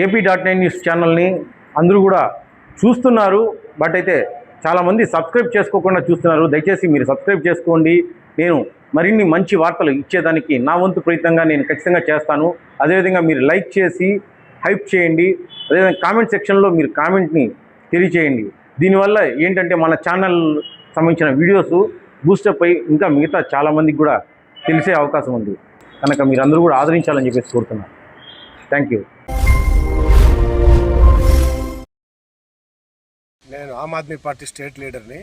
AP.9 news ఛానల్ని అందరూ కూడా చూస్తున్నారు. బట్ అయితే చాలామంది సబ్స్క్రైబ్ చేసుకోకుండా చూస్తున్నారు. దయచేసి మీరు సబ్స్క్రైబ్ చేసుకోండి. నేను మరిన్ని మంచి వార్తలు ఇచ్చేదానికి నా వంతు ప్రయత్నంగా నేను ఖచ్చితంగా చేస్తాను. అదేవిధంగా మీరు లైక్ చేసి హైప్ చేయండి. అదేవిధంగా కామెంట్ సెక్షన్లో మీరు కామెంట్ని తెలియచేయండి. దీనివల్ల ఏంటంటే మన ఛానల్ సంబంధించిన వీడియోస్ బూస్టప్ అయ్యి ఇంకా మిగతా చాలామందికి కూడా తెలిసే అవకాశం ఉంది. కనుక మీరందరూ కూడా ఆదరించాలని చెప్పేసి కోరుతున్నాను. Thank you. నేను ఆమ్ ఆద్మీ పార్టీ స్టేట్ లీడర్ని.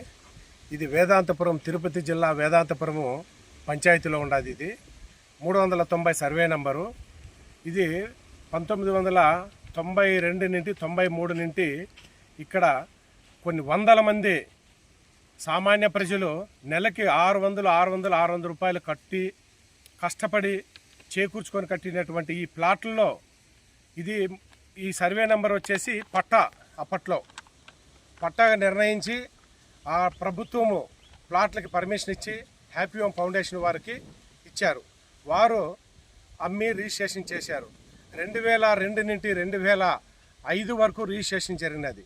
ఇది వేదాంతపురం, తిరుపతి జిల్లా వేదాంతపురము పంచాయతీలో ఉండదు. ఇది 390 సర్వే నంబరు. ఇది 1992 నుండి 93 నుండి ఇక్కడ కొన్ని వందల మంది సామాన్య ప్రజలు నెలకి 600 రూపాయలు కట్టి కష్టపడి చేకూర్చుకొని కట్టినటువంటి ఈ ప్లాట్లలో ఇది ఈ సర్వే నెంబర్ వచ్చేసి పట్టా. అప్పట్లో పట్టాగా నిర్ణయించి ఆ ప్రభుత్వము ప్లాట్లకి పర్మిషన్ ఇచ్చి హ్యాపీ హోమ్ ఫౌండేషన్ వారికి ఇచ్చారు. వారు అమ్మి రిజిస్ట్రేషన్ చేశారు. 2002 నుండి 2005 వరకు రిజిస్ట్రేషన్ జరిగినది.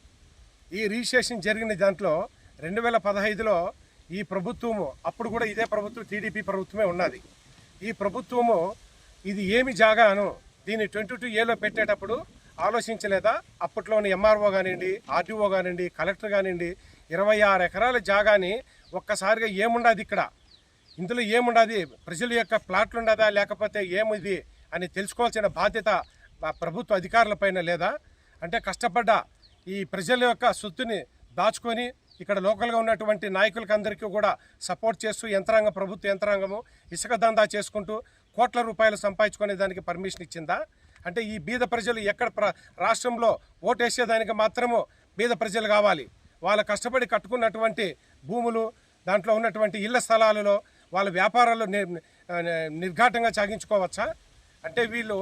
ఈ రిజిస్ట్రేషన్ జరిగిన దాంట్లో 2015లో ఈ ప్రభుత్వము, అప్పుడు కూడా ఇదే ప్రభుత్వం టీడీపీ ప్రభుత్వమే ఉన్నది. ఈ ప్రభుత్వము ఇది ఏమి జాగాను దీన్ని 22A పెట్టేటప్పుడు ఆలోచించలేదా? అప్పట్లోని ఎంఆర్ఓ కానివ్వండి, ఆర్డీఓ కానివ్వండి, కలెక్టర్ కానివ్వండి 26 ఎకరాల జాగాని ఒక్కసారిగా ఏముండదు ఇక్కడ, ఇందులో ఏముండదు, ప్రజల యొక్క ప్లాట్లు ఉండదా లేకపోతే ఏమిది అని తెలుసుకోవాల్సిన బాధ్యత ప్రభుత్వ అధికారులపైన లేదా? అంటే కష్టపడ్డ ఈ ప్రజల యొక్క సొత్తుని దాచుకొని ఇక్కడ లోకల్గా ఉన్నటువంటి నాయకులకి అందరికీ కూడా సపోర్ట్ చేస్తూ ప్రభుత్వ యంత్రాంగము ఇసుక దందా చేసుకుంటూ కోట్ల రూపాయలు సంపాదించుకునే దానికి పర్మిషన్ ఇచ్చిందా? అంటే ఈ బీద ప్రజలు ఎక్కడ రాష్ట్రంలో ఓటేసేదానికి మాత్రము బీద ప్రజలు కావాలి. వాళ్ళ కష్టపడి కట్టుకున్నటువంటి భూములు, దాంట్లో ఉన్నటువంటి ఇళ్ల స్థలాలలో వాళ్ళ వ్యాపారాలు నిర్ఘాటంగా సాగించుకోవచ్చా? అంటే వీళ్ళు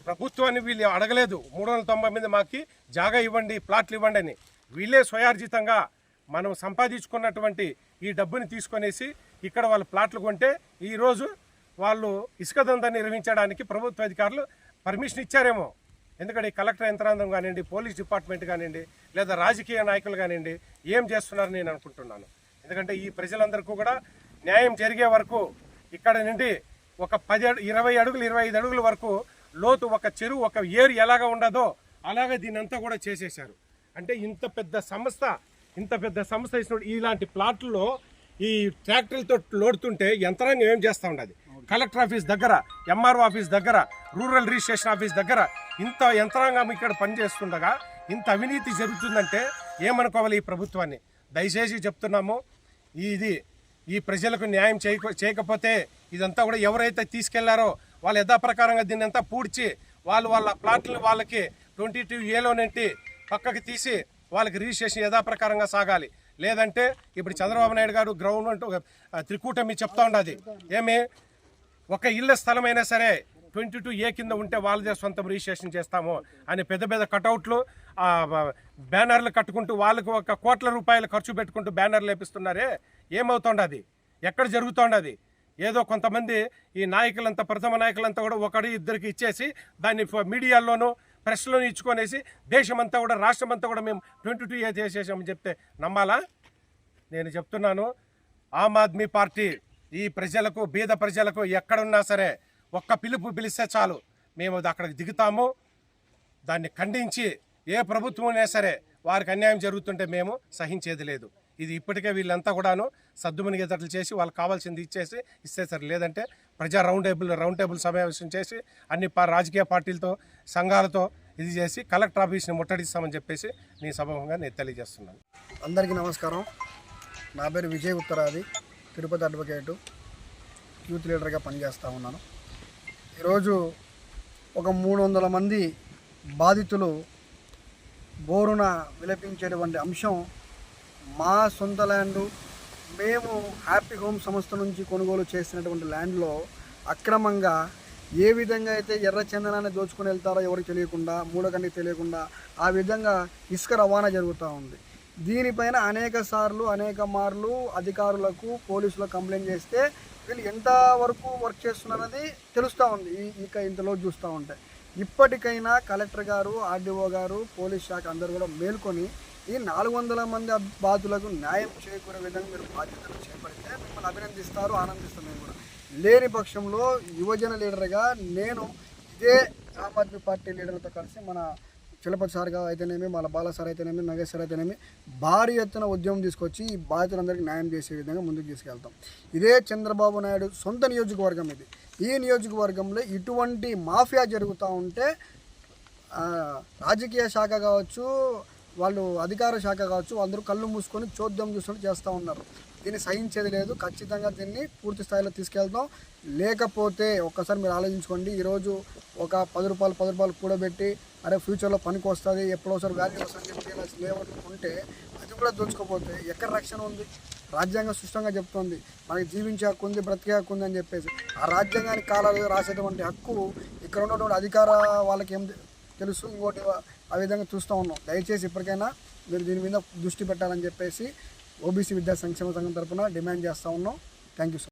ప్రభుత్వాన్ని వీళ్ళు అడగలేదు 390 మంది మాకు జాగా ఇవ్వండి, ప్లాట్లు ఇవ్వండి అని. వీళ్ళే స్వయార్జితంగా మనం సంపాదించుకున్నటువంటి ఈ డబ్బుని తీసుకొనేసి ఇక్కడ వాళ్ళు ప్లాట్లు కొంటే ఈరోజు వాళ్ళు ఇసుక దందా నిర్వహించడానికి ప్రభుత్వ అధికారులు పర్మిషన్ ఇచ్చారేమో. ఎందుకంటే కలెక్టర్ యంత్రాంగం కానివ్వండి, పోలీస్ డిపార్ట్మెంట్ కానివ్వండి, లేదా రాజకీయ నాయకులు కానివ్వండి ఏం చేస్తున్నారని నేను అనుకుంటున్నాను. ఎందుకంటే ఈ ప్రజలందరికీ కూడా న్యాయం జరిగే వరకు ఇక్కడ నుండి ఒక 20 అడుగులు 25 అడుగుల వరకు లోతు ఒక చెరువు, ఒక ఏరు ఎలాగా ఉండదో అలాగే దీనంతా కూడా చేసేశారు. అంటే ఇంత పెద్ద సంస్థ ఇచ్చినప్పుడు ఇలాంటి ప్లాట్లలో ఈ ట్రాక్టర్లతో లోడుతుంటే యంత్రాంగం ఏం చేస్తూ ఉండదు? కలెక్టర్ ఆఫీస్ దగ్గర, ఎంఆర్ఓ ఆఫీస్ దగ్గర, రూరల్ రిజిస్ట్రేషన్ ఆఫీస్ దగ్గర ఇంత యంత్రాంగం ఇక్కడ పనిచేస్తుండగా ఇంత అవినీతి జరుగుతుందంటే ఏమనుకోవాలి ఈ ప్రభుత్వాన్ని? దయచేసి చెప్తున్నాము, ఈ ప్రజలకు న్యాయం చేయకపోతే ఇదంతా కూడా ఎవరైతే తీసుకెళ్లారో వాళ్ళు యథాప్రకారంగా దీన్ని అంతా పూడ్చి వాళ్ళ ప్లాట్లను వాళ్ళకి 22A నుండి పక్కకి తీసి వాళ్ళకి రిజిస్ట్రేషన్ యథాప్రకారంగా సాగాలి. లేదంటే ఇప్పుడు చంద్రబాబు నాయుడు గారు గవర్నమెంట్ త్రికూటమి చెప్తా ఉండదు, ఏమి ఒక ఇళ్ళ స్థలమైనా సరే 22A కింద ఉంటే వాళ్ళదే సొంతం రిజిస్ట్రేషన్ చేస్తాము అని పెద్ద పెద్ద కటౌట్లు, బ్యానర్లు కట్టుకుంటూ వాళ్ళకు 1 కోట్ల రూపాయలు ఖర్చు పెట్టుకుంటూ బ్యానర్లు వేపిస్తున్నారే. ఏమవుతుండది? ఎక్కడ జరుగుతుండది? ఏదో కొంతమంది ఈ నాయకులంతా, ప్రథమ నాయకులంతా కూడా ఒకటి ఇద్దరికి ఇచ్చేసి దాన్ని మీడియాల్లోనూ ప్రెస్లోనూ ఇచ్చుకొనేసి దేశమంతా కూడా, రాష్ట్రమంతా కూడా మేము 22A చేసేసామని చెప్తే నమ్మాలా? నేను చెప్తున్నాను, ఆమ్ ఆద్మీ పార్టీ ఈ ప్రజలకు, బీద ప్రజలకు ఎక్కడున్నా సరే ఒక్క పిలుపు పిలిస్తే చాలు, మేము అక్కడికి దిగుతాము. దాన్ని ఖండించి ఏ ప్రభుత్వమైనా సరే వారికి అన్యాయం జరుగుతుంటే మేము సహించేది లేదు. ఇది ఇప్పటికే వీళ్ళంతా కూడాను సద్దుమణిగేటట్లు చేసి వాళ్ళకి కావాల్సింది ఇస్తే సరే, లేదంటే ప్రజా రౌండ్ టేబుల్ సమావేశం చేసి అన్ని రాజకీయ పార్టీలతో, సంఘాలతో ఇది చేసి కలెక్టర్ ఆఫీస్ని ముట్టడిస్తామని చెప్పేసి నీ సభంగా నేను తెలియజేస్తున్నాను. అందరికీ నమస్కారం. నా పేరు విజయ్ ఉత్తరాది, తిరుపతి అడ్వకేటు, యూత్ లీడర్గా పనిచేస్తూ ఉన్నాను. ఈరోజు ఒక 300 మంది బాధితులు బోరున విలపించేటువంటి అంశం, మా సొంత ల్యాండు, మేము హ్యాపీ హోమ్ సంస్థ నుంచి కొనుగోలు చేసినటువంటి ల్యాండ్లో అక్రమంగా ఏ విధంగా అయితే ఎర్ర చందనాన్ని దోచుకొని వెళ్తారో ఎవరికి తెలియకుండా, మూడకంటికి తెలియకుండా ఆ విధంగా ఇసుక రవాణా జరుగుతూ ఉంది. దీనిపైన అనేక మార్లు అధికారులకు, పోలీసులకు కంప్లైంట్ చేస్తే వీళ్ళు ఎంతవరకు వర్క్ చేస్తున్నారనేది తెలుస్తూ ఉంది. ఇక ఇంతలో చూస్తూ ఉంటాయి. ఇప్పటికైనా కలెక్టర్ గారు, ఆర్డీఓ గారు, పోలీస్ శాఖ అందరూ కూడా మేల్కొని ఈ 400 మంది బాధితులకు న్యాయం చేకూరే విధంగా మీరు బాధ్యతలు చేపడితే మిమ్మల్ని అభినందిస్తారు, ఆనందిస్తాం మేము కూడా. లేని పక్షంలో యువజన లీడర్గా నేను ఇదే ఆమ్ ఆద్మీ పార్టీ లీడర్లతో కలిసి మన చలపతి సార్ అయితేనేమి, మన బాల సార్ అయితేనేమి, నగేష్ సార్ అయితేనేమి భారీ ఎత్తున ఉద్యమం తీసుకొచ్చి ఈ బాధితులందరికీ న్యాయం చేసే విధంగా ముందుకు తీసుకెళ్తాం. ఇదే చంద్రబాబు నాయుడు సొంత నియోజకవర్గం ఇది. ఈ నియోజకవర్గంలో ఇటువంటి మాఫియా జరుగుతూ ఉంటే రాజకీయ శాఖ కావచ్చు, వాళ్ళు అధికార శాఖ కావచ్చు, అందరూ కళ్ళు మూసుకొని చోద్యం చూసుకొని చేస్తూ ఉన్నారు. దీన్ని సహించేది లేదు. ఖచ్చితంగా దీన్ని పూర్తి స్థాయిలో తీసుకెళ్తాం. లేకపోతే ఒక్కసారి మీరు ఆలోచించుకోండి, ఈరోజు ఒక 10 రూపాయలు కూడబెట్టి అరే ఫ్యూచర్లో పనికి వస్తుంది, ఎప్పుడోసారి వ్యాల్యూ వస్తుంది చెప్పి ఇలా లేవర్ ఉంటే అది కూడా దోచుకోపోతే ఎక్కడ రక్షణ ఉంది? రాజ్యాంగం స్పష్టంగా చెప్తోంది మనకి జీవించే హక్కు ఉంది, బ్రతికే హక్కు ఉంది అని చెప్పేసి. ఆ రాజ్యాంగానికి కాలాలు రాసేటువంటి హక్కు ఇక్కడ ఉన్నటువంటి అధికార వాళ్ళకి ఏం తెలుసు? ఇంకోటి ఆ విధంగా చూస్తూ ఉన్నాం. దయచేసి ఇప్పటికైనా మీరు దీని మీద దృష్టి పెట్టాలని చెప్పేసి ఓబీసీ విద్యా సంక్షేమ సంఘం తరఫున డిమాండ్ చేస్తూ ఉన్నాం. Thank you sir.